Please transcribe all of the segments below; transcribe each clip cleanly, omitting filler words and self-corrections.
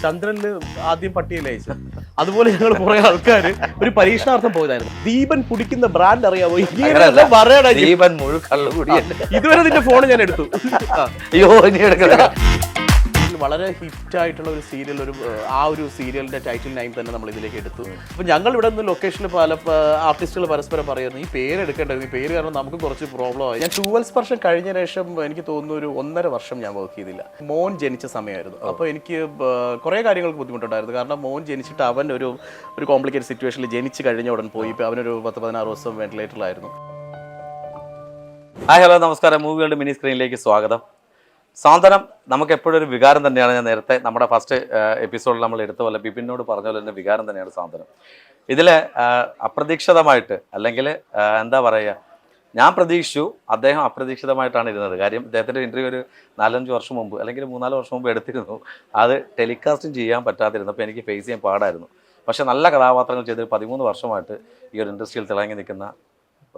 ചന്ദ്രനിൽ ആദ്യം പട്ടിയല്ലേ അയച്ചത്. അതുപോലെ ഞങ്ങൾ കുറെ ആൾക്കാർ ഒരു പരീക്ഷണാർത്ഥം പോയതായിരുന്നു. ദീപൻ കുടിക്കുന്ന ബ്രാൻഡ് അറിയാമോ? ദീപൻ മുഴു കള്ളുകൂടിയല്ലേ. ഇതുവരെ നിന്റെ ഫോൺ ഞാൻ എടുത്തു. അയ്യോ ഇനി എടുക്കണം. വളരെ ഹിറ്റ് ആയിട്ടുള്ള ഒരു സീരിയൽ, ഒരു സീരിയലിന്റെ ടൈറ്റിൽ നെയിം തന്നെ നമ്മൾ ഇതിലേക്ക് എടുത്തു. അപ്പൊ ഞങ്ങൾ ഇവിടെ നിന്ന് ലൊക്കേഷനിൽ പല ആർട്ടിസ്റ്റുകൾ പരസ്പരം പറയുന്നു ഈ പേര് എടുക്കേണ്ടത്, ഈ പേര് കാരണം നമുക്ക് കുറച്ച് പ്രോബ്ലം ആയി. ഞാൻ 12 വർഷം കഴിഞ്ഞ ശേഷം എനിക്ക് തോന്നുന്നു ഒരു 1.5 വർഷം ഞാൻ വർക്ക് ചെയ്തില്ല. മോൻ ജനിച്ച സമയമായിരുന്നു. അപ്പോൾ എനിക്ക് കുറേ കാര്യങ്ങൾക്ക് ബുദ്ധിമുട്ടുണ്ടായിരുന്നു. കാരണം മോൻ ജനിച്ചിട്ട് അവൻ ഒരു കോംപ്ലിക്കേറ്റഡ് സിറ്റുവേഷനിൽ ജനിച്ച് കഴിഞ്ഞ ഉടൻ പോയി. ഇപ്പോൾ അവനൊരു 10-16 ദിവസം വെന്റിലേറ്ററിലായിരുന്നു. ഹായ് ഹലോ നമസ്കാരം. മൂവി വേൾഡ് മിനി സ്ക്രീനിലേക്ക് സ്വാഗതം. സാന്ത്വനം നമുക്ക് എപ്പോഴും ഒരു വികാരം തന്നെയാണ്. ഞാൻ നേരത്തെ നമ്മുടെ ഫസ്റ്റ് എപ്പിസോഡിൽ നമ്മൾ എടുത്ത പോലെ ബിപിനോട് പറഞ്ഞ പോലെ തന്നെ വികാരം തന്നെയാണ് സാന്ത്വനം. ഇതിൽ അപ്രതീക്ഷിതമായിട്ട് അല്ലെങ്കിൽ എന്താ പറയുക, ഞാൻ പ്രതീക്ഷിച്ചു, അദ്ദേഹം അപ്രതീക്ഷിതമായിട്ടാണ് ഇരുന്നത്. കാര്യം അദ്ദേഹത്തിൻ്റെ ഇൻ്റർവ്യൂ ഒരു 4-5 വർഷം മുമ്പ് അല്ലെങ്കിൽ 3-4 വർഷം മുമ്പ് എടുത്തിരുന്നു. അത് ടെലികാസ്റ്റും ചെയ്യാൻ പറ്റാതിരുന്നപ്പോൾ എനിക്ക് ഫേസ് ചെയ്യാൻ പാടായിരുന്നു. പക്ഷേ നല്ല കഥാപാത്രങ്ങൾ ചെയ്ത് 13 വർഷമായിട്ട് ഈ ഒരു ഇൻഡസ്ട്രിയിൽ തിളങ്ങി നിൽക്കുന്ന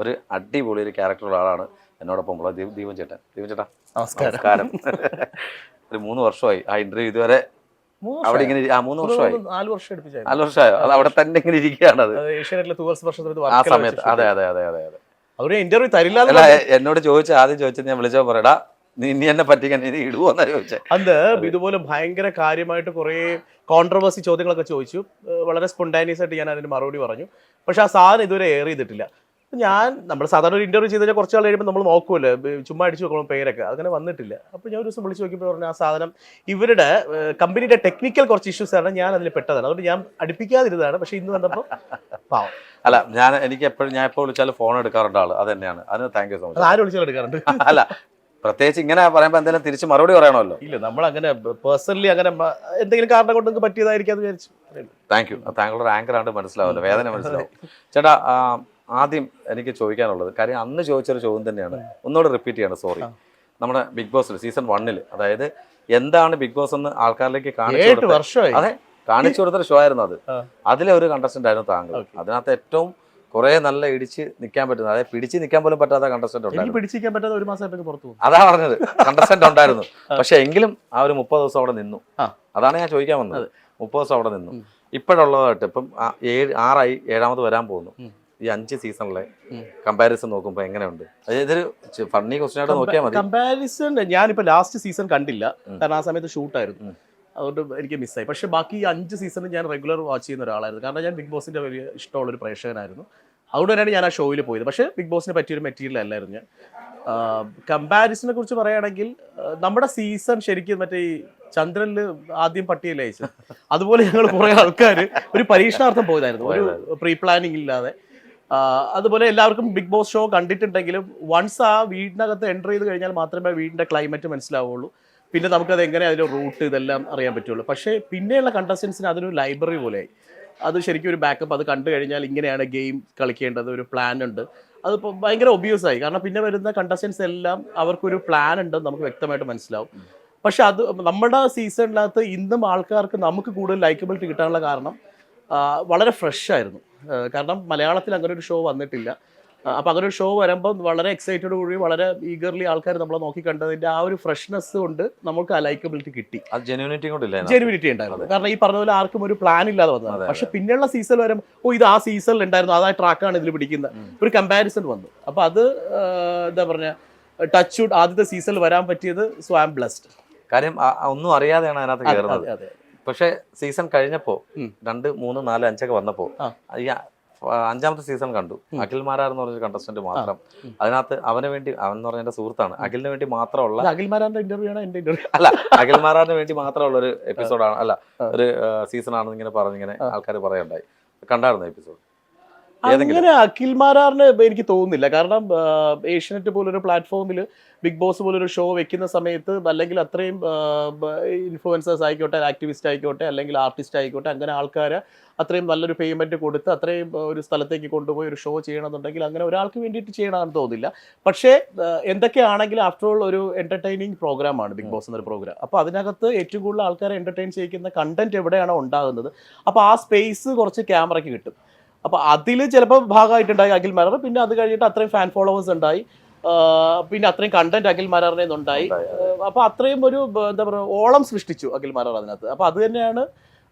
ഒരു അടിപൊളി ഒരു ക്യാരക്ടറുള്ള ആളാണ് എന്നോടൊപ്പം ഉള്ളത് ദീപൻ ചേട്ടൻ. ദീപൻ ചേട്ടാ നമസ്കാരം. ഒരു 3 വർഷമായി ആ ഇന്റർവ്യൂ ഇതുവരെ അവിടെ ഇങ്ങനെ 3 വർഷമായി. 4 വർഷം 4 വർഷമായോ? അത് അവിടെ തന്നെ ഇങ്ങനെ ഇരിക്കുകയാണ്. അത് ആ സമയത്ത്. അതെ അതെ അതെ അതെ അതെ. അവര് ഇന്റർവ്യൂ തരില്ല. എന്നോട് ആദ്യം ചോദിച്ചത് ഞാൻ വിളിച്ചോ പറയടാ നീ എന്നെ പറ്റിക്കാൻ ഇനി ഇടുവോന്നാ ചോദിച്ചത്. അത് ഇതുപോലെ ഭയങ്കര കാര്യമായിട്ട് കുറെ കോൺട്രവേഴ്സി ചോദ്യങ്ങളൊക്കെ ചോദിച്ചു. വളരെ സ്പോണ്ടാനിയസ് ആയിട്ട് ഞാൻ അതിന് മറുപടി പറഞ്ഞു. പക്ഷെ ആ സാധനം ഇതുവരെ എയർ ചെയ്തിട്ടില്ല. നമ്മൾ സാധാരണ ഒരു ഇന്റർവ്യൂ ചെയ്ത് കഴിഞ്ഞാൽ കുറച്ച് ആൾ കഴിയുമ്പോൾ നമ്മൾ നോക്കുമല്ലോ, ചുമ്മാ അടിച്ചു നോക്കണം പേരൊക്കെ. അങ്ങനെ വന്നിട്ടില്ല. അപ്പോൾ ഞാൻ ഒരു ദിവസം വിളിച്ച് നോക്കിയപ്പോൾ പറഞ്ഞു ആ സാധനം ഇവരുടെ കമ്പനിയുടെ ടെക്നിക്കൽ കുറച്ച് ഇഷ്യൂസ് ആണ്, ഞാൻ അതിൽ പെട്ടതാണ്, അതുകൊണ്ട് ഞാൻ അടുപ്പിക്കാതിരുന്നതാണ്. പക്ഷെ ഇന്ന് വന്നപ്പോൾ പാവം. അല്ല എനിക്ക് എപ്പോഴും ഞാൻ എപ്പോൾ വിളിച്ചാലും ഫോൺ എടുക്കാറുണ്ട് ആള്. അത് തന്നെയാണ്. അതിന് താങ്ക് യു സോ മച്ച്. ആര് വിളിച്ചാലും എടുക്കാറുണ്ട്. അല്ല പ്രത്യേകിച്ച് ഇങ്ങനെ പറയുമ്പോൾ എന്തെങ്കിലും തിരിച്ച് മറുപടി പറയണമല്ലോ. ഇല്ല, നമ്മൾ അങ്ങനെ പേഴ്സണലി അങ്ങനെ എന്തെങ്കിലും കാരണം കൊണ്ട് നിങ്ങൾക്ക് പറ്റിയതായിരിക്കും വിചാരിച്ചു. Thank you. താങ്കളുടെ ആങ്കറാണ്ട് മനസ്സിലാവല്ലോ, വേദന മനസ്സിലാവും. ചേട്ടാ ആദ്യം എനിക്ക് ചോദിക്കാനുള്ളത്, കാര്യം അന്ന് ചോദിച്ചൊരു ചോദ്യം തന്നെയാണ്, ഒന്നുകൂടെ റിപ്പീറ്റ് ചെയ്യണം. സോറി. നമ്മുടെ ബിഗ് ബോസിൽ സീസൺ 1 അതായത് എന്താണ് ബിഗ് ബോസ് എന്ന് ആൾക്കാരിലേക്ക് കാണിച്ചു കൊടുത്തൊരു ഷോ ആയിരുന്നു അത്. അതിലെ ഒരു കണ്ടസ്റ്റന്റ് ആയിരുന്നു താങ്കൾ. അതിനകത്ത് ഏറ്റവും കുറെ നല്ല ഇടിച്ച് നിൽക്കാൻ പറ്റുന്ന, അതായത് പിടിച്ച് നിൽക്കാൻ പോലും പറ്റാത്ത കണ്ടസ്റ്റന്റ് ഉണ്ടായിരുന്നു. അതാ പറഞ്ഞത്, കണ്ടസ്റ്റന്റ് ഉണ്ടായിരുന്നു. പക്ഷെ എങ്കിലും ആ ഒരു 30 ദിവസം അവിടെ നിന്നു. അതാണ് ഞാൻ ചോദിക്കാൻ വന്നത്. 30 ദിവസം അവിടെ നിന്നു. ഇപ്പോഴുള്ളതായിട്ട് ഇപ്പം 6 7ാമത് വരാൻ പോകുന്നു. ഈ 5 സീസണിലെ കമ്പാരിസൺ നോക്കുമ്പോൾ എങ്ങനെയുണ്ട്? ഇതൊരു ഫണ്ണി ക്വസ്റ്റ്യൻ ആയിട്ട് നോക്കിയാൽ മതി. കമ്പാരിസൺ ഞാനിപ്പോ ലാസ്റ്റ് സീസൺ കണ്ടില്ല, കാരണം ആ സമയത്ത് ഷൂട്ടായിരുന്നു, അതുകൊണ്ട് എനിക്ക് മിസ്സായി. പക്ഷെ ബാക്കി 5 സീസണിൽ ഞാൻ റെഗുലർ വാച്ച് ചെയ്യുന്ന ഒരാളായിരുന്നു. കാരണം ഞാൻ ബിഗ് ബോസിന്റെ വലിയ ഇഷ്ടമുള്ളൊരു പ്രേക്ഷകനായിരുന്നു. അതുകൊണ്ട് തന്നെയാണ് ഞാൻ ആ ഷോയിൽ പോയത്. പക്ഷേ ബിഗ് ബോസിനെ പറ്റിയൊരു മെറ്റീരിയൽ അല്ലായിരുന്നു ഞാൻ. കമ്പാരിസനെ കുറിച്ച് പറയുകയാണെങ്കിൽ നമ്മുടെ സീസൺ ശരിക്കും മറ്റേ ഈ ചന്ദ്രനിൽ ആദ്യം പട്ടിയല്ലേ അയച്ചത്. അതുപോലെ ഞങ്ങൾ കുറെ ആൾക്കാർ ഒരു പരീക്ഷണാർത്ഥം പോയതായിരുന്നു, ഒരു പ്രീ പ്ലാനിങ് ഇല്ലാതെ. അതുപോലെ എല്ലാവർക്കും ബിഗ് ബോസ് ഷോ കണ്ടിട്ടുണ്ടെങ്കിലും വൺസ് ആ വീടിനകത്ത് എൻ്റർ ചെയ്ത് കഴിഞ്ഞാൽ മാത്രമേ വീടിൻ്റെ ക്ലൈമറ്റ് മനസ്സിലാവുള്ളൂ. പിന്നെ നമുക്കത് എങ്ങനെ അതിൻ്റെ റൂട്ട് ഇതെല്ലാം അറിയാൻ പറ്റുള്ളൂ. പക്ഷേ പിന്നെയുള്ള കണ്ടസ്റ്റൻസിന് അതൊരു ലൈബ്രറി പോലെയായി. അത് ശരിക്കും ഒരു ബാക്കപ്പ്. അത് കണ്ടു കഴിഞ്ഞാൽ ഇങ്ങനെയാണ് ഗെയിം കളിക്കേണ്ടത്, ഒരു പ്ലാൻ ഉണ്ട്. അതിപ്പോൾ ഭയങ്കര ഒബ്യൂസ് ആയി. കാരണം പിന്നെ വരുന്ന കണ്ടസ്റ്റൻസ് എല്ലാം അവർക്കൊരു പ്ലാൻ ഉണ്ടെന്ന് നമുക്ക് വ്യക്തമായിട്ട് മനസ്സിലാവും. പക്ഷെ അത് നമ്മുടെ സീസണിനകത്ത് ഇന്നും ആൾക്കാർക്ക് നമുക്ക് കൂടുതൽ ലൈക്കബിലിറ്റി കിട്ടാനുള്ള കാരണം വളരെ ഫ്രഷ് ആയിരുന്നു. കാരണം മലയാളത്തിൽ അങ്ങനെ ഒരു ഷോ വന്നിട്ടില്ല. അപ്പോൾ അങ്ങനെ ഒരു ഷോ വരുമ്പോൾ വളരെ എക്സൈറ്റഡ് കൂടി വളരെ ഈഗർലി ആൾക്കാർ നമ്മളെ നോക്കി കണ്ടതിൻ്റെ ആ ഒരു ഫ്രഷ്നെസ് കൊണ്ട് നമുക്ക് ആ ലൈക്കബിലിറ്റി കിട്ടി. ജെനുവിനിറ്റി ഉണ്ടായിരുന്നു. കാരണം ഈ പറഞ്ഞ പോലെ ആർക്കും ഒരു പ്ലാൻ ഇല്ലാതെ വന്നതാണ്. പക്ഷെ പിന്നെയുള്ള സീസൺ വരുമ്പോൾ ഇത് ആ സീസണിൽ ഉണ്ടായിരുന്നു, അതാ ട്രാക്കാണ് ഇതിൽ പിടിക്കുന്നത്, ഒരു കമ്പാരിസൺ വന്നു. അപ്പോൾ അത് എന്താ പറഞ്ഞ ടച്ച് വുഡ് ആദ്യത്തെ സീസണിൽ വരാൻ പറ്റിയത്. So I am blessed. കാര്യം ഒന്നും അറിയാതെയാണ് അതിനകത്ത് കയറുന്നത്. പക്ഷെ സീസൺ കഴിഞ്ഞപ്പോ 2, 3, 4, 5 വന്നപ്പോ ഈ 5ാമത്തെ സീസൺ കണ്ടു. അഖിൽ മാരാർ എന്ന് പറഞ്ഞൊരു കണ്ടസ്റ്റന്റ് മാത്രം അതിനകത്ത് അവന് വേണ്ടി, അവൻ എന്ന് പറഞ്ഞ എന്റെ സുഹൃത്താണ്, അഖിലിന് വേണ്ടി മാത്രമുള്ള, അഖിൽ മാരാറിന്റെ ഇന്റർവ്യൂ ആണ് എന്റെ ഇന്റർവ്യൂ അല്ല, അഖിൽ മാരാറിന് വേണ്ടി മാത്രമുള്ള ഒരു എപ്പിസോഡാണ്, അല്ല ഒരു സീസൺ ആണെന്ന് ഇങ്ങനെ പറഞ്ഞിങ്ങനെ ആൾക്കാർ പറയുണ്ടായി. കണ്ടായിരുന്നു എപ്പിസോഡ്? അങ്ങനെ അഖിൽ മാരാറിന് എനിക്ക് തോന്നുന്നില്ല. കാരണം ഏഷ്യനെറ്റ് പോലൊരു പ്ലാറ്റ്ഫോമിൽ ബിഗ് ബോസ് പോലൊരു ഷോ വെക്കുന്ന സമയത്ത്, അല്ലെങ്കിൽ അത്രയും ഇൻഫ്ലുവൻസേഴ്സ് ആയിക്കോട്ടെ, ആക്ടിവിസ്റ്റ് ആയിക്കോട്ടെ, അല്ലെങ്കിൽ ആർട്ടിസ്റ്റ് ആയിക്കോട്ടെ, അങ്ങനെ ആൾക്കാരെ അത്രയും നല്ലൊരു പേയ്മെന്റ് കൊടുത്ത് അത്രയും ഒരു സ്ഥലത്തേക്ക് കൊണ്ടുപോയി ഒരു ഷോ ചെയ്യണമെന്നുണ്ടെങ്കിൽ അങ്ങനെ ഒരാൾക്ക് വേണ്ടിയിട്ട് ചെയ്യണമെന്ന് തോന്നില്ല. പക്ഷേ എന്തൊക്കെയാണെങ്കിലും ആഫ്റ്റർ ഓൾ ഒരു എന്റർടൈനിങ് പ്രോഗ്രാമാണ് ബിഗ് ബോസ് എന്നൊരു പ്രോഗ്രാം. അപ്പോൾ അതിനകത്ത് ഏറ്റവും കൂടുതൽ ആൾക്കാരെ എന്റർടൈൻ ചെയ്യിക്കുന്ന കണ്ടന്റ് എവിടെയാണോ ഉണ്ടാകുന്നത്, അപ്പോൾ ആ സ്പേസ് കുറച്ച് ക്യാമറയ്ക്ക് കിട്ടും. അപ്പോൾ അതിൽ ചിലപ്പോൾ ഭാഗമായിട്ടുണ്ടായി അഖിൽ മാരാർ. പിന്നെ അത് കഴിഞ്ഞിട്ട് അത്രയും ഫാൻ ഫോളോവേഴ്സ് ഉണ്ടായി. പിന്നെ അത്രയും കണ്ടന്റ് അഖിൽ മാരാറിനെ ഉണ്ടായി. അപ്പൊ അത്രയും ഒരു എന്താ പറയുക ഓളം സൃഷ്ടിച്ചു അഖിൽ മാരാർ അതിനകത്ത്. അപ്പൊ അത് തന്നെയാണ്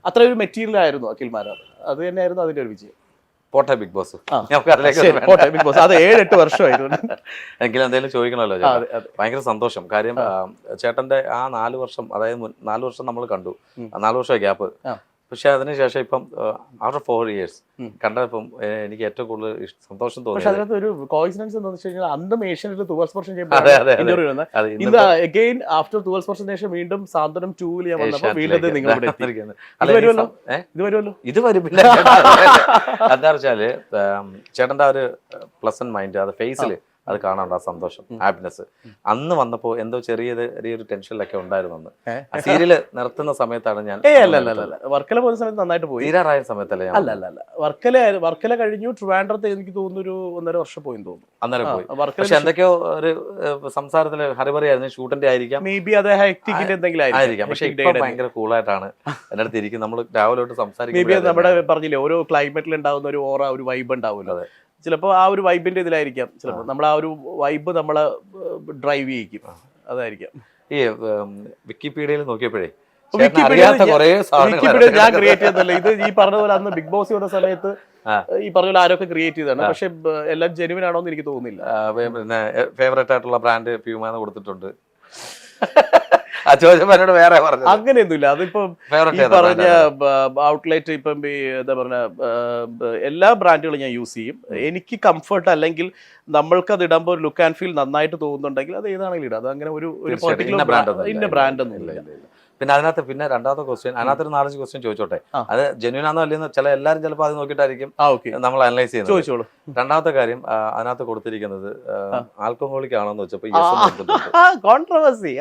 അത്രയും ഒരു മെറ്റീരിയൽ ആയിരുന്നു അഖിൽ മാരാർ. അത് തന്നെയായിരുന്നു അതിന്റെ ഒരു വിജയം. പോട്ടെ ബിഗ് ബോസ്, പോട്ടെ ബിഗ് ബോസ്. അത് 7-8 വർഷമായിരുന്നു. എങ്കിലും എന്തെങ്കിലും ചോദിക്കണമല്ലോ ചേട്ടാ. ഭയങ്കര സന്തോഷം. കാര്യം ചേട്ടന്റെ ആ 4 വർഷം, അതായത് 4 വർഷം നമ്മൾ കണ്ടു, 4 വർഷം ഗ്യാപ്പ്. പക്ഷെ അതിനുശേഷം ഇപ്പം ആഫ്റ്റർ 4 years കണ്ടപ്പം എനിക്ക് ഏറ്റവും കൂടുതൽ സന്തോഷം തോന്നി. പക്ഷെ അതിനകത്ത് ഒരു കോയിൻസിഡൻസ് എന്താണെന്ന് വെച്ച് കഴിഞ്ഞാൽ അന്നും ഏഷ്യനിൽ 12 സ്പർശം ഇന്റർവ്യൂ വന്നത്. ഇത് അഗെയിൻ ആഫ്റ്റർ 12 സ്പർശം ശേഷം വീണ്ടും സാന്ത്വനം 2 ഞാൻ വന്നപ്പോൾ വീണ്ടും നിങ്ങൾ ഇത് വരുമല്ലോ. ഇത് വരും. പിന്നെ എന്താ വെച്ചാല് ചേട്ടന്റെ ഒരു പ്ലസന്റ് മൈൻഡ്, അത് ഫേസിൽ അത് കാണാണ്ട് ആ സന്തോഷം, ഹാപ്പിനെസ്. അന്ന് വന്നപ്പോ എന്തോ ചെറിയൊരു ടെൻഷനിലൊക്കെ ഉണ്ടായിരുന്നു. അന്ന് സീരിയല് നിർത്തുന്ന സമയത്താണ് ഞാൻ വർക്കല പോകുന്ന സമയത്ത് നന്നായിട്ട് പോയി. തീരാറായ സമയത്തല്ലേ? അല്ല വർക്കല കഴിഞ്ഞു. ട്രിവാൻഡ്രത്ത് എനിക്ക് തോന്നുന്നു ഒരു 1.5 വർഷം പോയി തോന്നുന്നു. അന്നേരം പോയി. പക്ഷെ എന്തൊക്കെയോ ഒരു സംസാരത്തില് ഹറിബറി ആയിരുന്നു. ഷൂട്ടിന്റെ ആയിരിക്കാം, മേ ബി അത് ഹെക്ടിക്കിന്റെ എന്തെങ്കിലും ആയിരിക്കാം. പക്ഷെ ഇപ്പൊ ഭയങ്കര കൂളായിട്ടാണ് എന്റെ അടുത്ത് ഇരിക്കും. നമ്മൾ രാവിലെ തൊട്ട് സംസാരിക്കും. നമ്മുടെ പറഞ്ഞില്ലേ ഓരോ ക്ലൈമറ്റിൽ ഉണ്ടാവുന്ന ഒരു ഓറ, ഒരു വൈബ് ഉണ്ടാവുമല്ലോ. ചിലപ്പോൾ ആ ഒരു വൈബിന്റെ ഇതിലായിരിക്കാം. ചിലപ്പോൾ നമ്മൾ ആ ഒരു വൈബ് നമ്മളെ ഡ്രൈവ് ചെയ്യിക്കും. അതായിരിക്കാം. ഈ വിക്കിപീഡിയയിൽ നോക്കിയപ്പോഴേ വിക്കിപീഡിയ ഞാൻ ക്രിയേറ്റ് ചെയ്തല്ലേ. ഇത് ഈ പറഞ്ഞ പോലെ അന്ന് ബിഗ് ബോസ് വന്ന സമയത്ത് ഈ പറഞ്ഞ പോലെ ആരൊക്കെ ക്രിയേറ്റ് ചെയ്തതാണ്. പക്ഷെ എല്ലാം ജെനുവിൻ ആണോ എന്ന് എനിക്ക് തോന്നുന്നില്ല. പിന്നെ ഫേവറേറ്റ് ആയിട്ടുള്ള ബ്രാൻഡ് പ്യൂമാന്ന് കൊടുത്തിട്ടുണ്ട്. വേറെ അങ്ങനെയൊന്നുമില്ല. അതിപ്പോ ഈ പറഞ്ഞ ഔട്ട്ലെറ്റ് ഇപ്പം എന്താ പറഞ്ഞ എല്ലാ ബ്രാൻഡുകളും ഞാൻ യൂസ് ചെയ്യും. എനിക്ക് കംഫർട്ട് അല്ലെങ്കിൽ നമ്മൾക്ക് അത് ഇടുമ്പോൾ ഒരു ലുക്ക് ആൻഡ് ഫീൽ നന്നായിട്ട് തോന്നുന്നുണ്ടെങ്കിൽ അത് ഏതാണെങ്കിലും ഇടാം. അത് അങ്ങനെ ഒരു ഇന്ന ബ്രാൻഡ് ഒന്നും ഇല്ല. പിന്നെ അതിനകത്ത് പിന്നെ രണ്ടാമത്തെ ക്വസ്റ്റ്യൻ, അതിനകത്തൊരു 4-5 ക്വസ്റ്റ്യൻ ചോദിച്ചോട്ടെ. അത് ജെന്യൂൻ ആണോ അല്ലെന്ന് എല്ലാവരും ചിലപ്പോൾ അത് നോക്കിയിട്ടായിരിക്കും നമ്മൾ അനലൈസ് ചെയ്യുന്നത്. ചോദിച്ചോളൂ. രണ്ടാമത്തെ കാര്യം, അതിനകത്ത് കൊടുത്തിരിക്കുന്നത് ആൽക്കഹോളിക് ആണോന്ന് വെച്ചപ്പോ കോൺട്രവേഴ്സി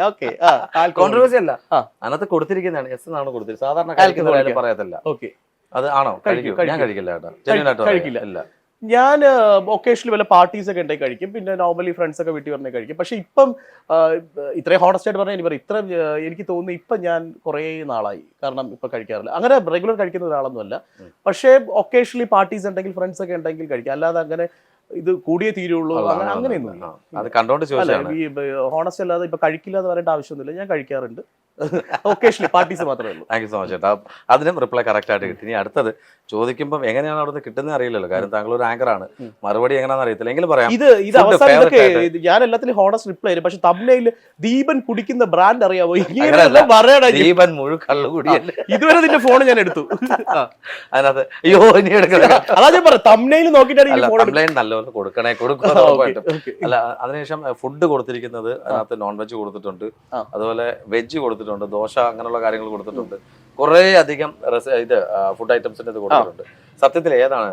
അല്ല, അതിനകത്ത് കൊടുത്തിരിക്കുന്നതാണ് യെസ് എന്നാണ് കൊടുത്തിരിക്കുന്നത്. സാധാരണ കഴിക്കുന്ന പറയത്തില്ല. അത് ആണോ? ഞാൻ കഴിക്കില്ല കേട്ടോ, ജെന്യൂൻ ആയിട്ട് കഴിക്കില്ല. ഞാൻ ഒക്കേഷനിൽ വല്ല പാർട്ടീസ് ഒക്കെ ഉണ്ടെങ്കിൽ കഴിക്കും. പിന്നെ നോർമലി ഫ്രണ്ട്സ് ഒക്കെ വീട്ടിൽ പറഞ്ഞാൽ കഴിക്കും. പക്ഷെ ഇപ്പം ഇത്രയും ഹോണസ്റ്റ് ആയിട്ട് പറഞ്ഞാൽ എനിക്ക് തോന്നുന്നു ഇപ്പം ഞാൻ കുറേ നാളായി. കാരണം ഇപ്പം കഴിക്കാറില്ല. അങ്ങനെ റെഗുലർ കഴിക്കുന്ന ഒരാളൊന്നുമല്ല. പക്ഷേ ഒക്കേഷണലി പാർട്ടീസ് ഉണ്ടെങ്കിൽ ഫ്രണ്ട്സ് ഒക്കെ ഉണ്ടെങ്കിൽ കഴിക്കും. അല്ലാതെ അങ്ങനെ ഇത് കൂടിയേ തീരുള്ളൂ അങ്ങനെയൊന്നുമില്ല. അത് കണ്ടോണ്ട് ഹോണസ്റ്റ് അല്ലാതെ ഇപ്പൊ കഴിക്കില്ല എന്ന് പറയേണ്ട ആവശ്യമൊന്നുമില്ല. ഞാൻ കഴിക്കാറുണ്ട്. ഒക്കേഷണലി പാർട്ടീസ് മാത്രമേ ഉള്ളൂ. താങ്ക് യു സോ മച്ച് ചേട്ടാ. അതിനും റിപ്ലൈ കറക്റ്റ് ആയിട്ട് കിട്ടി. ഇനി അടുത്തത് ചോദിക്കുമ്പോൾ എങ്ങനെയാണ് അവിടെ നിന്ന് കിട്ടുന്നത് അറിയില്ലല്ലോ. കാര്യം താങ്കൾ ഒരു ആങ്കറാണ്, മറുപടി എങ്ങനെയാണെന്ന് അറിയത്തില്ല. എങ്കിലും പറയാം, ഇത് അവസാനം ഞാൻ എല്ലാത്തിലും ഹോണസ്റ്റ് റിപ്ലൈ തരും. പക്ഷെ തമിഴിൽ ദീപൻ കുടിക്കുന്ന ബ്രാൻഡ് അറിയാമോ? ദീപൻ മുഴു കള്ളുകൂടിയല്ലേ. ഇതുവരെ നിന്റെ ഫോൺ ഞാൻ എടുത്തു. അതിനകത്ത് അയ്യോ ഇനി എടുക്കണം. അതാ ഞാൻ പറയാം, തമിഴിൽ നോക്കിയിട്ടാണ് നല്ലപോലെ കൊടുക്കണേ കൊടുക്കും. അല്ല, അതിനുശേഷം ഫുഡ് കൊടുത്തിരിക്കുന്നത് അതിനകത്ത് നോൺ വെജ് കൊടുത്തിട്ടുണ്ട്, അതുപോലെ വെജ് കൊടുത്തിട്ടുണ്ട്, ദോശ അങ്ങനെയുള്ള കാര്യങ്ങൾ കൊടുത്തിട്ടുണ്ട്. കുറേ അധികം ഇത് ഫുഡ് ഐറ്റംസിന്റെ ഇത് കൊടുത്തിട്ടുണ്ട്. സത്യത്തിൽ ഏതാണ്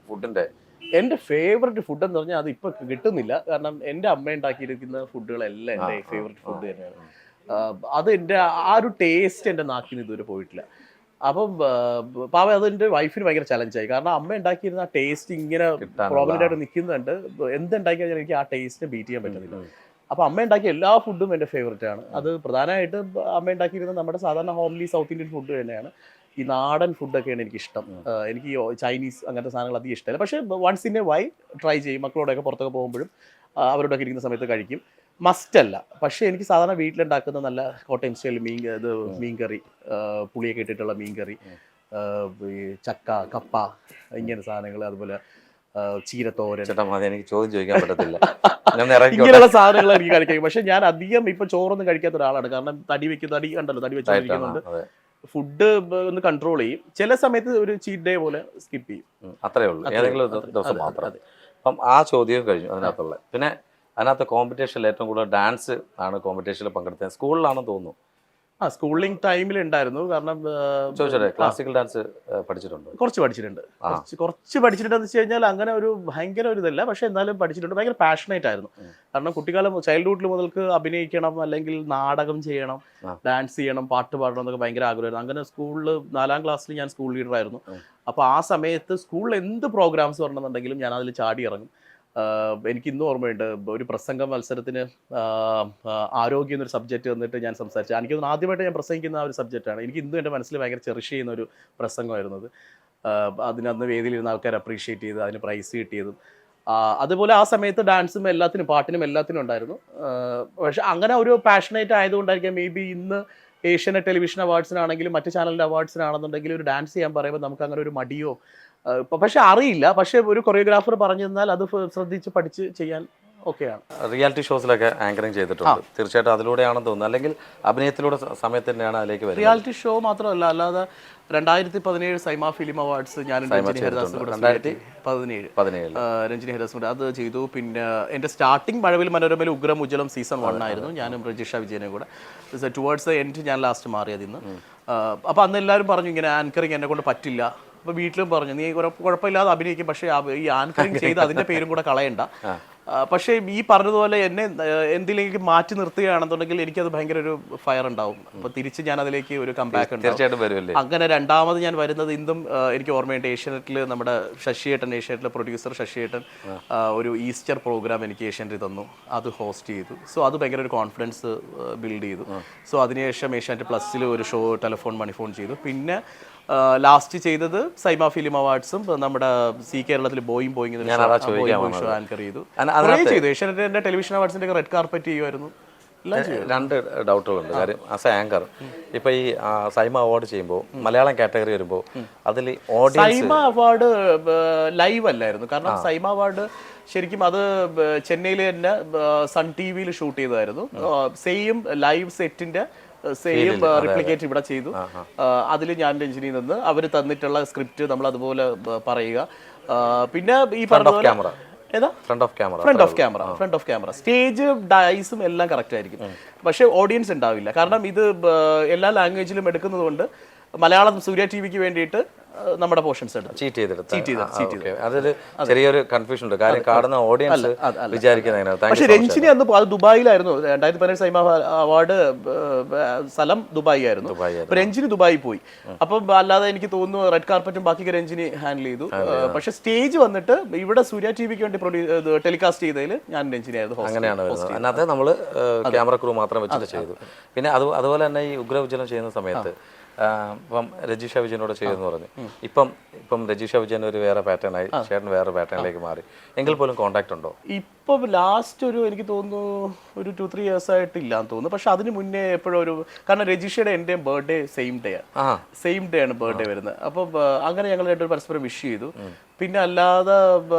ഫുഡിന്റെ എന്റെ ഫേവററ്റ് ഫുഡ് എന്ന് പറഞ്ഞാൽ അത് ഇപ്പൊ കിട്ടുന്നില്ല. കാരണം എന്റെ അമ്മ ഉണ്ടാക്കിയിരിക്കുന്ന ഫുഡുകളെല്ലാം എന്റെ ഫേവററ്റ് ഫുഡ് തന്നെയാണ്. അത് എന്റെ ആ ഒരു ടേസ്റ്റ് എന്റെ നാക്കിന് ഇതുവരെ പോയിട്ടില്ല. അപ്പം പാവ അതെന്റെ വൈഫിന് ഭയങ്കര ചലഞ്ചായി. കാരണം അമ്മ ഉണ്ടാക്കിയിരുന്ന ആ ടേസ്റ്റ് ഇങ്ങനെ പ്രോബ്ലമായിട്ട് ആയിട്ട് നിൽക്കുന്നുണ്ട്. എന്തുണ്ടാക്കിയാൽ എനിക്ക് ആ ടേസ്റ്റ് ബീറ്റ് ചെയ്യാൻ പറ്റുന്നില്ല. അപ്പോൾ അമ്മ ഉണ്ടാക്കിയ എല്ലാ ഫുഡും എൻ്റെ ഫേവററ്റ് ആണ്. അത് പ്രധാനമായിട്ട് അമ്മ ഉണ്ടാക്കിയിരുന്നത് നമ്മുടെ സാധാരണ ഹോംലി സൗത്ത് ഇന്ത്യൻ ഫുഡ് തന്നെയാണ്. ഈ നാടൻ ഫുഡൊക്കെയാണ് എനിക്കിഷ്ടം. എനിക്ക് ചൈനീസ് അങ്ങനത്തെ സാധനങ്ങൾ അധികം ഇഷ്ടമല്ല. പക്ഷേ once in a while try ചെയ്യും. മക്കളോടൊക്കെ പുറത്തൊക്കെ പോകുമ്പോഴും അവരോടൊക്കെ ഇരിക്കുന്ന സമയത്ത് കഴിക്കും. മസ്റ്റല്ല. പക്ഷേ എനിക്ക് സാധാരണ വീട്ടിലുണ്ടാക്കുന്ന നല്ല കോട്ടയം സ്റ്റൈൽ മീൻകറി, പുളിയൊക്കെ ഇട്ടിട്ടുള്ള മീൻകറി, ചക്ക, കപ്പ, ഇങ്ങനെ സാധനങ്ങൾ, അതുപോലെ ചീരത്തോരൻ. എനിക്ക് ചോദ്യം ചോദിക്കാൻ പറ്റത്തില്ല. ഇങ്ങനെയുള്ള സാധനങ്ങൾ എനിക്ക് കഴിക്കും. പക്ഷെ ഞാൻ അധികം ഇപ്പൊ ചോറൊന്നും കഴിക്കാത്ത ഒരാളാണ്. കാരണം തടി കണ്ടല്ലോ, തടി വെച്ചിരിക്കുന്നുണ്ട്. ഫുഡ് ഒന്ന് കൺട്രോൾ ചെയ്യും. ചില സമയത്ത് ഒരു ചീറ്റ് ഡേ പോലെ സ്കിപ്പ് ചെയ്യും. അത്രേ ഉള്ളൂ, ഏതെങ്കിലും ദിവസം മാത്രം. അപ്പം ആ ചോദ്യം കഴിഞ്ഞു അതിനകത്തുള്ള. പിന്നെ അതിനകത്ത് കോമ്പറ്റീഷനിൽ ഏറ്റവും കൂടുതൽ ഡാൻസ് ആണ് കോമ്പറ്റീഷനിൽ പങ്കെടുത്തത്. സ്കൂളിലാണെന്ന് തോന്നുന്നു. സ്കൂളിംഗ് ടൈമിൽ ഉണ്ടായിരുന്നു. കാരണം ചോദിച്ചോട്ടെ, ക്ലാസിക്കൽ ഡാൻസ് പഠിച്ചിട്ടുണ്ട്? കുറച്ച് പഠിച്ചിട്ടുണ്ടെന്ന് വെച്ച് കഴിഞ്ഞാൽ അങ്ങനെ ഒരു ഭയങ്കര ഒരു ഇതല്ല. പക്ഷെ എന്നാലും പഠിച്ചിട്ടുണ്ട്. ഭയങ്കര പാഷനേറ്റ് ആയിരുന്നു. കാരണം കുട്ടിക്കാലം ചൈൽഡ്ഹുഡിൽ മുതൽക്ക് അഭിനയിക്കണം, അല്ലെങ്കിൽ നാടകം ചെയ്യണം, ഡാൻസ് ചെയ്യണം, പാട്ട് പാടണം എന്നൊക്കെ ഭയങ്കര ആഗ്രഹമായിരുന്നു. അങ്ങനെ സ്കൂളിൽ 4ാം ക്ലാസ്സിൽ ഞാൻ സ്കൂൾ ലീഡറായിരുന്നു. അപ്പോൾ ആ സമയത്ത് സ്കൂളിൽ എന്ത് പ്രോഗ്രാംസ് വരണമെന്നുണ്ടെങ്കിലും ഞാൻ അതിൽ ചാടി ഇറങ്ങും. എനിക്ക് ഇന്നും ഓർമ്മയുണ്ട്, ഒരു പ്രസംഗ മത്സരത്തിന് ആരോഗ്യം എന്നൊരു സബ്ജക്റ്റ് വന്നിട്ട് ഞാൻ സംസാരിച്ചു. എനിക്ക് ആദ്യമായിട്ട് ഞാൻ പ്രസംഗിക്കുന്ന ആ ഒരു സബ്ജക്റ്റാണ്. എനിക്ക് ഇന്നും എൻ്റെ മനസ്സിൽ ഭയങ്കര ചെറിഷ് ചെയ്യുന്ന ഒരു പ്രസംഗമായിരുന്നത്. അതിനന്ന് വേദിയിലിരുന്ന ആൾക്കാർ അപ്രീഷിയേറ്റ് ചെയ്ത് അതിന് പ്രൈസ് കിട്ടിയതും അതുപോലെ ആ സമയത്ത് ഡാൻസും എല്ലാത്തിനും പാട്ടിനും എല്ലാത്തിനും ഉണ്ടായിരുന്നു. പക്ഷെ അങ്ങനെ ഒരു പാഷനേറ്റ് ആയതുകൊണ്ടായിരിക്കാം മേ ബി ഇന്ന് ഏഷ്യാനെറ്റ് ടെലിവിഷൻ അവാർഡ്സിനാണെങ്കിലും മറ്റ് ചാനലിൻ്റെ അവാർഡ്സിനാണെന്നുണ്ടെങ്കിലും ഒരു ഡാൻസ് ചെയ്യാൻ പറയുമ്പോൾ നമുക്ക് അങ്ങനെ ഒരു മടിയോ പക്ഷെ അറിയില്ല. പക്ഷെ ഒരു കൊറിയോഗ്രാഫർ പറഞ്ഞു തന്നാൽ അത് ശ്രദ്ധിച്ച് പഠിച്ച് ചെയ്യാൻ ഓക്കെയാണ്. റിയാലിറ്റി ഷോസിലൊക്കെ ആങ്കറിങ് ചെയ്തിട്ടുണ്ട്, തീർച്ചയായിട്ടും അതിലൂടെയാണെന്ന് തോന്നുന്നു, അല്ലെങ്കിൽ അഭിനയത്തിലൂടെ സമയത്ത് തന്നെയാണ് അതിലേക്ക് വരുന്നത്? റിയാലിറ്റി ഷോ മാത്രമല്ല, അല്ലാതെ 2017 സൈമ ഫിലിം അവാർഡ്സ് ഞാൻ രഞ്ജിനി ഹരിദാസും കൂടെ 2017 രഞ്ജിനി ഹരിദാസും കൂടെ അത് ചെയ്തു. പിന്നെ എൻ്റെ സ്റ്റാർട്ടിങ് മഴവിൽ മനോരമയിൽ ഉഗ്രം ഉജ്ജ്വലം സീസൺ 1 ആയിരുന്നു, ഞാനും രജിഷ വിജയനും കൂടെ. ടുവേർഡ്സ് ദ എൻഡ് ഞാൻ ലാസ്റ്റ് മാറിയത് ഇന്ന്. അപ്പോൾ അന്ന് എല്ലാവരും പറഞ്ഞു ഇങ്ങനെ ആങ്കറിങ് എന്നെ കൊണ്ട് പറ്റില്ല. അപ്പോൾ വീട്ടിലും പറഞ്ഞു നീ കുഴപ്പമില്ലാതെ അഭിനയിക്കും, പക്ഷേ ഈ ആങ്കറിങ് ചെയ്ത് അതിൻ്റെ പേരും കൂടെ കളയണ്ട. പക്ഷേ ഈ പറഞ്ഞതുപോലെ എന്നെ എന്തിലേക്ക് മാറ്റി നിർത്തുകയാണെന്നുണ്ടെങ്കിൽ എനിക്കത് ഭയങ്കര ഒരു ഫയർ ഉണ്ടാവും. അപ്പോൾ തിരിച്ച് ഞാൻ അതിലേക്ക് ഒരു കംബാക്ക് ഉണ്ടാവും. അങ്ങനെ രണ്ടാമത് ഞാൻ വരുന്നത് ഇന്നും എനിക്ക് ഓർമ്മയുണ്ട്, ഏഷ്യാനെറ്റിൽ നമ്മുടെ ഏഷ്യാനെറ്റിലെ പ്രൊഡ്യൂസർ ശശിയേട്ടൻ ഒരു ഈസ്റ്റർ പ്രോഗ്രാം എനിക്ക് ഏഷ്യാനെറ്റിൽ തന്നു, അത് ഹോസ്റ്റ് ചെയ്തു. സോ അത് ഭയങ്കര ഒരു കോൺഫിഡൻസ് ബിൽഡ് ചെയ്തു. സോ അതിനുശേഷം ഏഷ്യാനെറ്റ് പ്ലസ്സിൽ ഒരു ഷോ ടെലിഫോൺ മണിഫോൺ ചെയ്തു. പിന്നെ ലാസ്റ്റ് ചെയ്തത് സൈമ ഫിലിം അവാർഡ്സും നമ്മുടെ സി കേരളത്തിൽ ബോയിങ് ഷോ ആങ്കർ ചെയ്തു. ഏഷ്യാനെറ്റിന്റെ ടെലിവിഷൻ അവാർഡ്സിന്റെ റെഡ് കാർപ്പറ്റ് ചെയ്യുമായിരുന്നു. രണ്ട് ഡൗട്ടുകളുണ്ട്. കാര്യം ആസ് എ ആങ്കർ ഇപ്പൊ ഈ സൈമ അവാർഡ് ചെയ്യുമ്പോൾ മലയാളം കാറ്റഗറി വരുമ്പോൾ അതിൽ സൈമ അവാർഡ് ലൈവ് അല്ലായിരുന്നു. കാരണം സൈമ അവാർഡ് ശരിക്കും അത് ചെന്നൈയിൽ തന്നെ സൺ ടി വിയിൽ ഷൂട്ട് ചെയ്തതായിരുന്നു. സെയിം ലൈവ് സെറ്റിന്റെ സെയിം റിപ്ലിക്കേറ്റ് ഇവിടെ ചെയ്തു. അതിൽ ഞാൻ രഞ്ജിനി നിന്ന് അവർ തന്നിട്ടുള്ള സ്ക്രിപ്റ്റ് നമ്മൾ അതുപോലെ പറയുക. പിന്നെ ഈ പറഞ്ഞ ഫ്രണ്ട് ഓഫ് ക്യാമറ സ്റ്റേജ് ഡൈസും എല്ലാം കറക്റ്റ് ആയിരിക്കും, പക്ഷെ ഓഡിയൻസ് ഉണ്ടാവില്ല. കാരണം ഇത് എല്ലാ ലാംഗ്വേജിലും എടുക്കുന്നത് കൊണ്ട് മലയാളം സൂര്യ ടി വിക്ക് വേണ്ടിയിട്ട് നമ്മുടെ പോർഷൻസ് അതൊരു ചെറിയൊരു കൺഫ്യൂഷൻ ഉണ്ട്. കാര്യം കാണുന്ന ഓഡിയൻസ് വിചാരിക്കുന്നത്. പക്ഷേ രഞ്ജിനി അന്ന് അത് ദുബായിലായിരുന്നു. 2017 സൈമ അവാർഡ് സ്ഥലം ദുബായി ആയിരുന്നു. അപ്പൊ രഞ്ജിനി ദുബായി പോയി. അപ്പം അല്ലാതെ എനിക്ക് തോന്നുന്നു റെഡ് കാർപ്പറ്റും ബാക്കി രഞ്ജിനി ഹാൻഡിൽ ചെയ്തു. പക്ഷെ സ്റ്റേജ് വന്നിട്ട് ഇവിടെ സൂര്യ ടി വിക്ക് വേണ്ടി ടെലികാസ്റ്റ് ചെയ്തതിൽ ഞാൻ രഞ്ജിനി ആയിരുന്നു. അങ്ങനെയാണ് അതിനകത്ത് നമ്മൾ ക്യാമറ ക്രൂ മാത്രം വെച്ചിട്ട് ചെയ്തു. പിന്നെ അതുപോലെ തന്നെ ഈ ഉഗ്ര ഉജ്ജ്വലം ചെയ്യുന്ന സമയത്ത് ഇപ്പം രജിഷ വിജയനോട് ചെയ്യുമെന്ന് പറഞ്ഞു. ഇപ്പം രജിഷ വിജയൻ ഒരു വേറെ പാറ്റേൺ ആയി, ചേട്ടൻ വേറെ പാറ്റേണിലേക്ക് മാറി. എങ്കിൽ പോലും കോൺടാക്ട് ഉണ്ടോ? ഇപ്പം ലാസ്റ്റ് എനിക്ക് തോന്നുന്നു ഒരു 2-3 years ആയിട്ടില്ലാന്ന് തോന്നുന്നു. പക്ഷെ അതിന് മുന്നേ എപ്പോഴും കാരണം രജിഷയുടെ എൻ്റെയും ബർത്ത്ഡേ സെയിം ഡേ ആണ് ബർത്ത്ഡേ വരുന്നത്. അപ്പം അങ്ങനെ ഞങ്ങൾ രണ്ടുപേരും പരസ്പരം വിഷ് ചെയ്തു. പിന്നെ അല്ലാതെ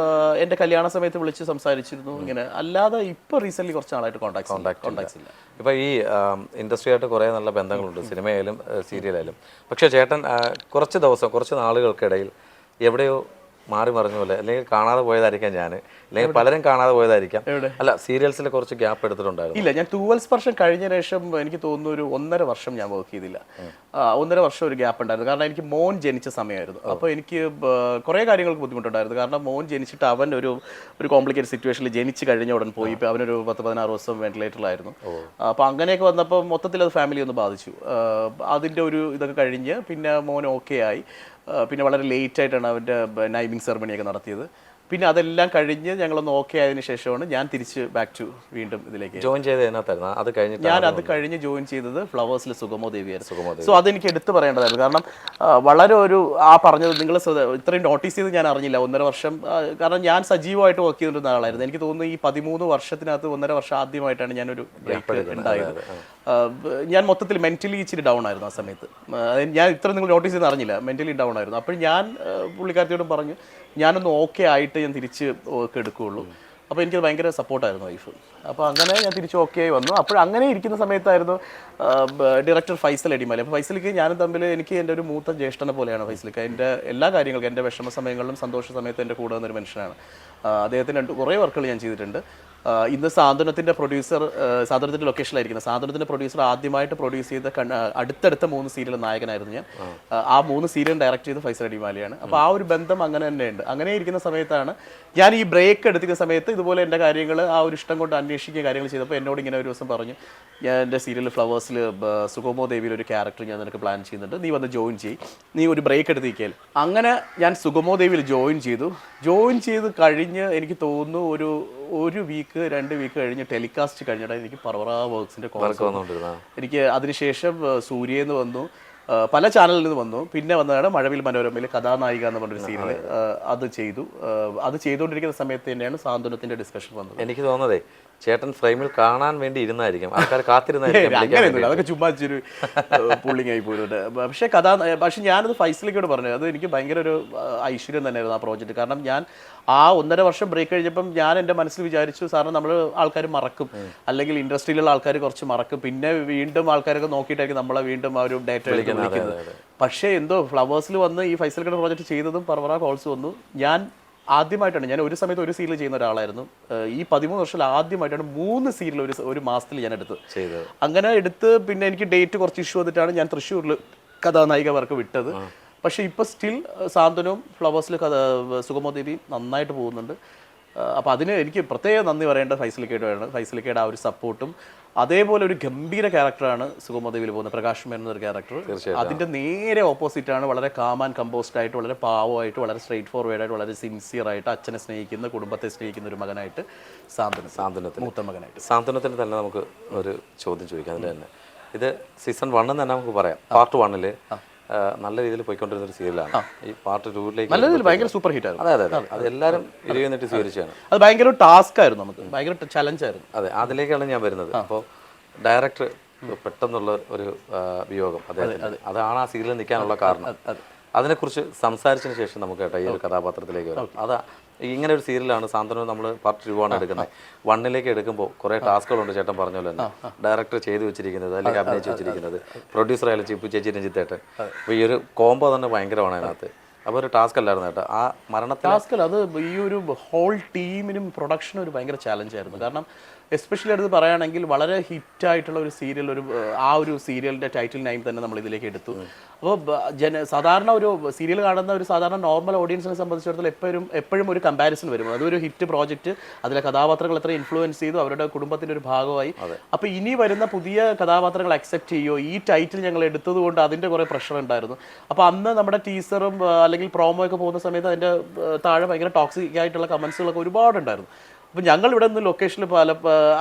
എൻ്റെ കല്യാണ സമയത്ത് വിളിച്ച് സംസാരിച്ചിരുന്നു ഇങ്ങനെ. അല്ലാതെ ഇപ്പൊ റീസെന്റ് കുറച്ച് നാളായിട്ട് കോൺടാക്ട്സ് ഇല്ല. ഇപ്പൊ ഈ ഇൻഡസ്ട്രി ആയിട്ട് കുറേ നല്ല ബന്ധങ്ങളുണ്ട്, സിനിമയിലും സീരിയലായാലും. പക്ഷെ ചേട്ടൻ കുറച്ച് നാളുകൾക്കിടയിൽ എവിടെയോ മാറി മറിഞ്ഞ പോലെ, അല്ലെങ്കിൽ കാണാതെ പോയതായിരിക്കാം ഞാൻ, അല്ലെങ്കിൽ പലരും കാണാതെ പോയതായിരിക്കാം. അല്ല, സീരിയൽസിൽ കുറച്ച് ഗ്യാപ്പ് എടുത്തിട്ടുണ്ടായിരുന്നു. ഇല്ല, ഞാൻ തൂവൽ സ്പർശം കഴിഞ്ഞ ശേഷം എനിക്ക് തോന്നുന്നു ഒരു 1.5 വർഷം ഞാൻ വർക്ക് ചെയ്തില്ല. 1.5 വർഷം ഒരു ഗ്യാപ്പ് ഉണ്ടായിരുന്നു. കാരണം എനിക്ക് മോൻ ജനിച്ച സമയമായിരുന്നു. അപ്പോൾ എനിക്ക് കുറേ കാര്യങ്ങൾക്ക് ബുദ്ധിമുട്ടുണ്ടായിരുന്നു. കാരണം മോൻ ജനിച്ചിട്ട് അവൻ ഒരു കോംപ്ലിക്കേറ്റഡ് സിറ്റുവേഷനിൽ ജനിച്ച് കഴിഞ്ഞ ഉടൻ പോയി. ഇപ്പോൾ അവനൊരു 10-16 ദിവസം വെന്റിലേറ്ററിലായിരുന്നു. അപ്പോൾ അങ്ങനെയൊക്കെ വന്നപ്പോൾ മൊത്തത്തിൽ അത് ഫാമിലി ഒന്ന് ബാധിച്ചു. അതിൻ്റെ ഇതൊക്കെ കഴിഞ്ഞ് പിന്നെ മോൻ ഓക്കെ ആയി. പിന്നെ വളരെ ലേറ്റ് ആയിട്ടാണ് അവൻ്റെ നൈമിങ് സെറമണിയൊക്കെ നടത്തിയത്. പിന്നെ അതെല്ലാം കഴിഞ്ഞ് ഞങ്ങളൊന്ന് ഓക്കെ ആയതിനു ശേഷമാണ് ഞാൻ തിരിച്ച് ബാക്ക് ടു വീണ്ടും ഇതിലേക്ക് ജോയിൻ ചെയ്തത്. അത് കഴിഞ്ഞ് ജോയിൻ ചെയ്തത് ഫ്ലവേഴ്സിൽ സുഗമോ ദേവിയായിരുന്നു. സോ അതെനിക്ക് എടുത്തു പറയേണ്ടതായിരുന്നു. കാരണം വളരെ പറഞ്ഞത് നിങ്ങൾ ഇത്രയും നോട്ടീസ് ചെയ്ത് ഞാൻ അറിഞ്ഞില്ല. 1.5 വർഷം. കാരണം ഞാൻ സജീവമായിട്ട് വർക്ക് ചെയ്തിരുന്ന ആളായിരുന്നു. എനിക്ക് തോന്നുന്നു ഈ 13 വർഷത്തിനകത്ത് 1.5 വർഷം ആദ്യമായിട്ടാണ് ഞാനൊരു ബ്രേക്ക് ഉണ്ടായത്. ഞാൻ മൊത്തത്തിൽ മെന്റലി ഇച്ചിരി ഡൗൺ ആയിരുന്നു ആ സമയത്ത്. ഞാൻ ഇത്ര നിങ്ങൾ നോട്ടീസ് ചെയ്ത് അറിഞ്ഞില്ല, മെന്റലി ഡൗൺ ആയിരുന്നു. അപ്പോൾ ഞാൻ പുള്ളിക്കാരത്തിയോടും പറഞ്ഞു ഞാനൊന്ന് ഓക്കെ ആയിട്ട് ഞാൻ തിരിച്ച് വർക്ക് എടുക്കുകയുള്ളൂ. അപ്പോൾ എനിക്കത് ഭയങ്കര സപ്പോർട്ടായിരുന്നു വൈഫ്. അപ്പോൾ അങ്ങനെ ഞാൻ തിരിച്ച് ഓക്കെ ആയി വന്നു. അപ്പോൾ അങ്ങനെ ഇരിക്കുന്ന സമയത്തായിരുന്നു ഡയറക്ടർ ഫൈസൽ അടിമാലി. അപ്പോൾ ഫൈസലിക്ക് ഞാനും തമ്മിൽ എനിക്ക് എൻ്റെ ഒരു മൂത്ത ജ്യേഷ്ഠനെ പോലെയാണ് ഫൈസലിക്ക്. എൻ്റെ എല്ലാ കാര്യങ്ങൾക്കും എൻ്റെ വിഷമ സമയങ്ങളിലും സന്തോഷ സമയത്തും എൻ്റെ കൂടെ വന്നൊരു മനുഷ്യനാണ്. അദ്ദേഹത്തിന് കുറേ വർക്കുകൾ ഞാൻ ചെയ്തിട്ടുണ്ട്. ഇന്ന് സാന്ത്വനത്തിൻ്റെ പ്രൊഡ്യൂസർ, സാന്ത്വനത്തിൻ്റെ ലൊക്കേഷനിലായിരിക്കുന്നത്. സാന്ത്വനത്തിൻ്റെ പ്രൊഡ്യൂസർ ആദ്യമായിട്ട് പ്രൊഡ്യൂസ് ചെയ്ത അടുത്തടുത്ത 3 സീരിയൽ നായകനായിരുന്നു ഞാൻ. ആ 3 സീരിയൽ ഡയറക്റ്റ് ചെയ്ത് ഫൈസൽ അടിമാലിയാണ്. അപ്പോൾ ആ ഒരു ബന്ധം അങ്ങനെ തന്നെയുണ്ട്. അങ്ങനെ ഇരിക്കുന്ന സമയത്താണ് ഞാൻ ഈ ബ്രേക്ക് എടുത്തിരിക്കുന്ന സമയത്ത് ഇതുപോലെ എൻ്റെ കാര്യങ്ങൾ ഒരു ഇഷ്ടം കൊണ്ട് അന്വേഷിക്കുക കാര്യങ്ങൾ ചെയ്തപ്പോൾ എന്നോട് ഇങ്ങനെ ഒരു ദിവസം പറഞ്ഞു, ഞാൻ എൻ്റെ സീരിയൽ ഫ്ലവേഴ്സിൽ സുഗമോ ദേവിയിൽ ഒരു ക്യാരക്ടർ ഞാൻ നിനക്ക് പ്ലാൻ ചെയ്യുന്നുണ്ട്, നീ വന്ന് ജോയിൻ ചെയ്യും, നീ ഒരു ബ്രേക്ക് എടുത്തിരിക്കൽ. അങ്ങനെ ഞാൻ സുഗമോ ദേവിയിൽ ജോയിൻ ചെയ്ത് കഴിഞ്ഞ് എനിക്ക് തോന്നുന്നു ഒരു വീക്ക് 2 വീക്ക് കഴിഞ്ഞ് ടെലികാസ്റ്റ് കഴിഞ്ഞിട്ട് എനിക്ക് പർവറ വർക്സിൻ്റെ കോഴ്സ് വന്നു. എനിക്ക് അതിനുശേഷം സൂര്യന്ന് വന്നു. പല ചാനലിൽ നിന്ന് വന്നു. പിന്നെ വന്നതാണ് മഴവിൽ മനോരമയിൽ കഥാനായിക എന്ന് പറഞ്ഞൊരു സീരിയൽ. അത് ചെയ്തു. അത് ചെയ്തുകൊണ്ടിരിക്കുന്ന സമയത്ത് തന്നെയാണ് സാന്ത്വനത്തിന്റെ ഡിസ്കഷൻ വന്നത്. എനിക്ക് തോന്നുന്നതേ ചേട്ടൻ ഫ്രെയിമിൽ കാണാൻ വേണ്ടി ഇരുന്നായിരിക്കും, ആൾക്കാർ കാത്തിരുന്നായിരിക്കും. അങ്ങനെയൊന്നുമില്ല, അതൊക്കെ ചുമ്മാ ഒരു പുള്ളിങ് ആയി പോയിട്ട്. പക്ഷെ ഞാനത് ഫൈസലിക്കോട് പറഞ്ഞു, അത് എനിക്ക് ഭയങ്കര ഒരു ഐശ്വര്യം തന്നെയായിരുന്നു ആ പ്രോജക്റ്റ്. കാരണം ഞാൻ ആ 1.5 വർഷം ബ്രേക്ക് കഴിഞ്ഞപ്പം ഞാൻ എൻ്റെ മനസ്സിൽ വിചാരിച്ചു, സാറിന് നമ്മൾ ആൾക്കാർ മറക്കും, അല്ലെങ്കിൽ ഇൻഡസ്ട്രിയിലുള്ള ആൾക്കാർ കുറച്ച് മറക്കും, പിന്നെ വീണ്ടും ആൾക്കാരൊക്കെ നോക്കിയിട്ടായിരിക്കും നമ്മളെ വീണ്ടും ആ ഒരു ഡേറ്റ വിളിക്കുന്നത്. പക്ഷേ എന്തോ ഫ്ലവേഴ്സിൽ വന്ന് ഈ ഫൈസലിക്കോട് പ്രോജക്റ്റ് ചെയ്തതും പർവറ കോൾസ് വന്നു. ഞാൻ ആദ്യമായിട്ടാണ്, ഞാൻ ഒരു സമയത്ത് ഒരു സീരിയൽ ചെയ്യുന്ന ഒരാളായിരുന്നു. ഈ 13 വർഷത്തിൽ ആദ്യമായിട്ടാണ് 3 സീരിയൽ ഒരു മാസത്തിൽ ഞാൻ ചെയ്തത്. അങ്ങനെ എടുത്ത് പിന്നെ എനിക്ക് ഡേറ്റ് കുറച്ച് ഇഷ്യൂ വന്നിട്ടാണ് ഞാൻ തൃശ്ശൂരിൽ കഥാനായിക വർക്ക് വിട്ടത്. പക്ഷേ ഇപ്പോൾ സ്റ്റിൽ സാന്ത്വനവും ഫ്ലവേഴ്സിൽ സുഗമോദേവി നന്നായിട്ട് പോകുന്നുണ്ട്. അപ്പോൾ അതിന് എനിക്ക് പ്രത്യേകം നന്ദി പറയേണ്ട ഫൈസലിക്കയുടെ ഫൈസലിക്കയുടെ ആ ഒരു സപ്പോർട്ടും. അതേപോലെ ഒരു ഗംഭീര ക്യാരക്ടറാണ് സുഗമോദേവിയിൽ പോകുന്നത്, പ്രകാശ് മേനോൻ എന്നൊരു ക്യാരക്ടർ. അതിൻ്റെ നേരെ ഓപ്പോസിറ്റാണ് വളരെ കാം ആൻഡ് കമ്പോസ്ഡ് ആയിട്ട്, വളരെ പാവമായിട്ട്, വളരെ സ്ട്രെയിറ്റ് ഫോർവേഡ് ആയിട്ട്, വളരെ സിൻസിയർ ആയിട്ട്, അച്ഛനെ സ്നേഹിക്കുന്ന, കുടുംബത്തെ സ്നേഹിക്കുന്ന ഒരു മകനായിട്ട് സാന്ത്വനത്തിന് മൂത്ത മകനായിട്ട്. സാന്ത്വനത്തിന് തന്നെ നമുക്ക് ഒരു ചോദ്യം ചോദിക്കാം. അതിൽ തന്നെ ഇത് സീസൺ 1 തന്നെ നമുക്ക് പറയാം. പാർട്ട് 1 നല്ല രീതിയിൽ പോയിക്കൊണ്ടിരുന്ന ഒരു സീരിയലാണ്. ഈ പാർട്ട് 2 നല്ല രീതിയിൽ ഭയങ്കര സൂപ്പർ ഹിറ്റ് ആയിരുന്നു. അതെ, അത് എല്ലാവരും ഇരുന്നിട്ട് സ്വീകരിച്ചാണ്. അത് ഭയങ്കര ടാസ്ക് ആയിരുന്നു, നമുക്ക് ഭയങ്കര ചലഞ്ചായിരുന്നു. അതെ, അതിലേക്കാണ് ഞാൻ വരുന്നത്. അപ്പോൾ ഡയറക്ടർ പെട്ടെന്നുള്ള ഒരു വിയോഗം, അതാണ് ആ സീരിയലിൽ നിൽക്കാനുള്ള കാരണം. അതിനെക്കുറിച്ച് സംസാരിച്ചതിന് ശേഷം നമുക്ക് കേട്ടോ ഈ ഒരു കഥാപാത്രത്തിലേക്ക് വരാം. അതാ ഇങ്ങനെ ഒരു സീരിയലാണ് സാന്ത്വനം നമ്മൾ പാർട്ട് 2 ആണ് എടുക്കുന്നത്. 1 എടുക്കുമ്പോൾ കുറേ ടാസ്കുകളുണ്ട്, ചേട്ടൻ പറഞ്ഞ പോലെ തന്നെ. ഡയറക്ടർ ചെയ്തു വെച്ചിരിക്കുന്നത്, അല്ലെങ്കിൽ അഭിനയിച്ച് വെച്ചിരിക്കുന്നത്, പ്രൊഡ്യൂസർ ആയാലും ചിപ്പു ചേച്ചി, രഞ്ജിത്തേട്ടൻ. അപ്പോൾ ഈ ഒരു കോംബോ തന്നെ ഭയങ്കരമാണ് അതിനകത്ത്. അപ്പോൾ ഒരു ടാസ്ക് അല്ലായിരുന്നു കേട്ടോ ആ മരണത്തിൽ. ടാസ്കല്ല, അത് ഈ ഒരു ഹോൾ ടീമിനും പ്രൊഡക്ഷനും ഒരു ഭയങ്കര ചാലഞ്ചായിരുന്നു. കാരണം എസ്പെഷ്യലി അടുത്ത് പറയുകയാണെങ്കിൽ വളരെ ഹിറ്റായിട്ടുള്ള ഒരു സീരിയൽ, ആ ഒരു സീരിയലിൻ്റെ ടൈറ്റിൽ നെയിം തന്നെ നമ്മൾ ഇതിലേക്ക് എടുത്തു. അപ്പോൾ സാധാരണ ഒരു സീരിയൽ കാണുന്ന ഒരു സാധാരണ നോർമൽ ഓഡിയൻസിനെ സംബന്ധിച്ചിടത്തോളം എപ്പോഴും ഒരു കമ്പാരിസൺ വരും. അതൊരു ഹിറ്റ് പ്രോജക്റ്റ്, അതിലെ കഥാപാത്രങ്ങൾ എത്ര ഇൻഫ്ലുവൻസ് ചെയ്തു, അവരുടെ കുടുംബത്തിൻ്റെ ഒരു ഭാഗമായി. അപ്പോൾ ഇനി വരുന്ന പുതിയ കഥാപാത്രങ്ങൾ അക്സെപ്റ്റ് ചെയ്യുമോ, ഈ ടൈറ്റിൽ ഞങ്ങൾ എടുത്തത് കൊണ്ട് അതിൻ്റെ കുറേ പ്രഷർ ഉണ്ടായിരുന്നു. അപ്പോൾ അന്ന് നമ്മുടെ ടീസറും അല്ലെങ്കിൽ പ്രോമോ ഒക്കെ പോകുന്ന സമയത്ത് അതിൻ്റെ താഴെ ഭയങ്കര ടോക്സിക് ആയിട്ടുള്ള കമൻസുകളൊക്കെ ഒരുപാടുണ്ടായിരുന്നു. അപ്പോൾ ഞങ്ങൾ ഇവിടെ നിന്ന് ലൊക്കേഷനിൽ പല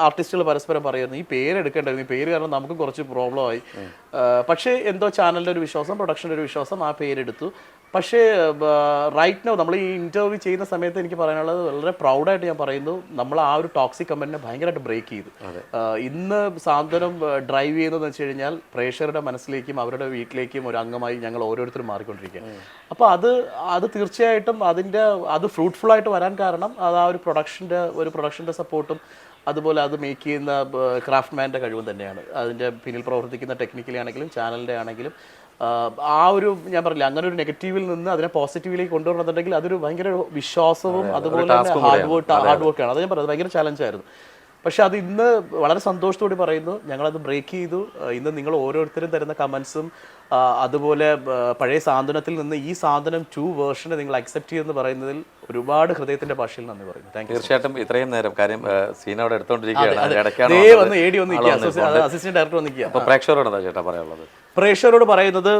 ആർട്ടിസ്റ്റുകൾ പരസ്പരം പറയുന്നു, ഈ പേര് എടുക്കേണ്ടായിരുന്നു, ഈ പേര് കാരണം നമുക്ക് കുറച്ച് പ്രോബ്ലമായി. പക്ഷേ എന്തോ ചാനലിൻ്റെ ഒരു വിശ്വാസം, പ്രൊഡക്ഷൻ്റെ ഒരു വിശ്വാസം, ആ പേരെടുത്തു. പക്ഷേ റൈറ്റ് നൗ നമ്മൾ ഈ ഇൻ്റർവ്യൂ ചെയ്യുന്ന സമയത്ത് എനിക്ക് പറയാനുള്ളത്, വളരെ പ്രൗഡായിട്ട് ഞാൻ പറയുന്നു, നമ്മൾ ആ ഒരു ടോക്സിക് കമൻറ്റിനെ ഭയങ്കരമായിട്ട് ബ്രേക്ക് ചെയ്തു. ഇന്ന് സാന്ത്വനം ഡ്രൈവ് ചെയ്യുന്നതെന്ന് വെച്ച് കഴിഞ്ഞാൽ പ്രേക്ഷകരുടെ മനസ്സിലേക്കും അവരുടെ വീട്ടിലേക്കും ഒരു അംഗമായി ഞങ്ങൾ ഓരോരുത്തരും മാറിക്കൊണ്ടിരിക്കുക. അപ്പോൾ അത് തീർച്ചയായിട്ടും അത് ഫ്രൂട്ട്ഫുള്ളായിട്ട് വരാൻ കാരണം അത് ആ ഒരു പ്രൊഡക്ഷൻ്റെ സപ്പോർട്ടും, അതുപോലെ അത് മേക്ക് ചെയ്യുന്ന ക്രാഫ്റ്റ്മാൻ്റെ കഴിവും തന്നെയാണ്. അതിൻ്റെ പിന്നിൽ പ്രവർത്തിക്കുന്ന ടെക്നിക്കലി ആണെങ്കിലും ചാനലിൻ്റെ ആണെങ്കിലും ആ ഒരു ഞാൻ പറഞ്ഞില്ല, അങ്ങനെ ഒരു നെഗറ്റീവിൽ നിന്ന് അതിനെ പോസിറ്റീവിലേക്ക് കൊണ്ടുവരണമെന്നുണ്ടെങ്കിൽ അതൊരു ഭയങ്കര വിശ്വാസവും അതുപോലെ തന്നെ ഹാർഡ് വർക്കാണ്. അത് ഞാൻ പറയുന്നത് ഭയങ്കര ചലഞ്ചായിരുന്നു. പക്ഷെ അത് ഇന്ന് വളരെ സന്തോഷത്തോടെ പറയുന്നു, ഞങ്ങളത് ബ്രേക്ക് ചെയ്തു. ഇന്ന് നിങ്ങൾ ഓരോരുത്തരും തരുന്ന കമൻസും അതുപോലെ പഴയ സാന്ത്വനത്തിൽ നിന്ന് ഈ സാന്ത്വനം 2 വേർഷനെ നിങ്ങൾ അക്സെപ്റ്റ് ചെയ്തെന്ന് പറയുന്നതിൽ ഒരുപാട് ഹൃദയത്തിന്റെ ഭാഷയിൽ നന്ദി പറയുന്നു. തീർച്ചയായിട്ടും ഇത്രയും നേരം കാര്യം സീൻ അവിടെ എടുത്തോണ്ടിരിക്കുകയാണ്. അസിസ്റ്റന്റ് ഡയറക്ടർ വന്നിരിക്കുക. അപ്പോൾ പ്രേക്ഷകരോട് എന്താ ചേട്ടാ പറയാനുള്ളത്? പ്രേക്ഷകരോട് പറയുന്നത്,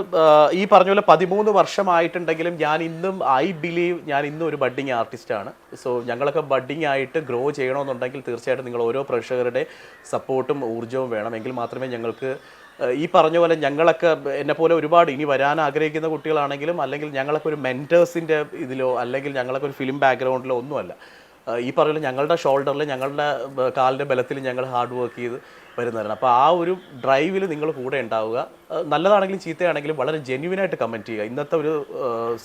ഈ പറഞ്ഞ പോലെ 13 വർഷമായിട്ടുണ്ടെങ്കിലും ഐ ബിലീവ് ഞാൻ ഇന്നും ഒരു ബഡ്ഡിങ് ആർട്ടിസ്റ്റാണ്. സോ ഞങ്ങളൊക്കെ ബഡ്ഡിങ് ആയിട്ട് ഗ്രോ ചെയ്യണമെന്നുണ്ടെങ്കിൽ തീർച്ചയായിട്ടും നിങ്ങൾ ഓരോ പ്രേക്ഷകരുടെ സപ്പോർട്ടും ഊർജ്ജവും വേണം. എങ്കിൽ മാത്രമേ ഞങ്ങൾക്ക് ഈ പറഞ്ഞ പോലെ ഞങ്ങളൊക്കെ എന്നെപ്പോലെ ഒരുപാട് ഇനി വരാൻ ആഗ്രഹിക്കുന്ന കുട്ടികളാണെങ്കിലും, അല്ലെങ്കിൽ ഞങ്ങളൊക്കെ ഒരു മെൻറ്റേഴ്സിൻ്റെ ഇതിലോ അല്ലെങ്കിൽ ഞങ്ങളൊക്കെ ഒരു ഫിലിം ബാക്ക്ഗ്രൗണ്ടിലോ ഒന്നുമല്ല. ഈ പറയുന്നത് ഞങ്ങളുടെ ഷോൾഡറിൽ, ഞങ്ങളുടെ കാലിൻ്റെ ബലത്തിൽ ഞങ്ങൾ ഹാർഡ് വർക്ക് ചെയ്ത് വരുന്നവരാണ്. അപ്പോൾ ആ ഒരു ഡ്രൈവിൽ നിങ്ങൾ കൂടെ ഉണ്ടാവുക. നല്ലതാണെങ്കിലും ചീത്തയാണെങ്കിലും വളരെ ജെന്യുവിനായിട്ട് കമൻറ്റ് ചെയ്യുക. ഇന്നത്തെ ഒരു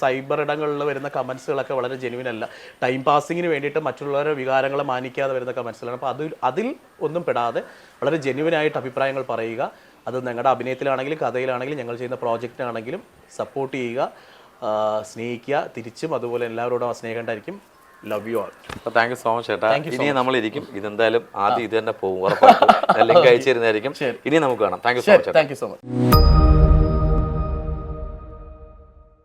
സൈബർ ഇടങ്ങളിൽ വരുന്ന കമൻസുകളൊക്കെ വളരെ ജെന്യുവിനല്ല, ടൈം പാസിങ്ങിന് വേണ്ടിയിട്ട് മറ്റുള്ളവരുടെ വികാരങ്ങളെ മാനിക്കാതെ വരുന്ന കമൻസുകളാണ്. അപ്പോൾ അതിൽ ഒന്നും പെടാതെ വളരെ ജെന്യുവിനായിട്ട് അഭിപ്രായങ്ങൾ പറയുക. അത് ഞങ്ങളുടെ അഭിനയത്തിലാണെങ്കിലും കഥയിലാണെങ്കിലും ഞങ്ങൾ ചെയ്യുന്ന പ്രോജക്റ്റിനാണെങ്കിലും സപ്പോർട്ട് ചെയ്യുക, സ്നേഹിക്കുക. തിരിച്ചും അതുപോലെ എല്ലാവരോടും ആ സ്നേഹം ഉണ്ടായിരിക്കും. Love you all. Thank you so much ചേട്ടാ. ഇനി നമ്മളിരിക്കും, ഇതെന്തായാലും ആദ്യം ഇത് തന്നെ പോകും, ഉറപ്പായിട്ടും ലിങ്ക് അയച്ചു തരുന്നതായിരിക്കും. ഇനി നമുക്ക് കാണാം. Thank you so much. Thank you so much.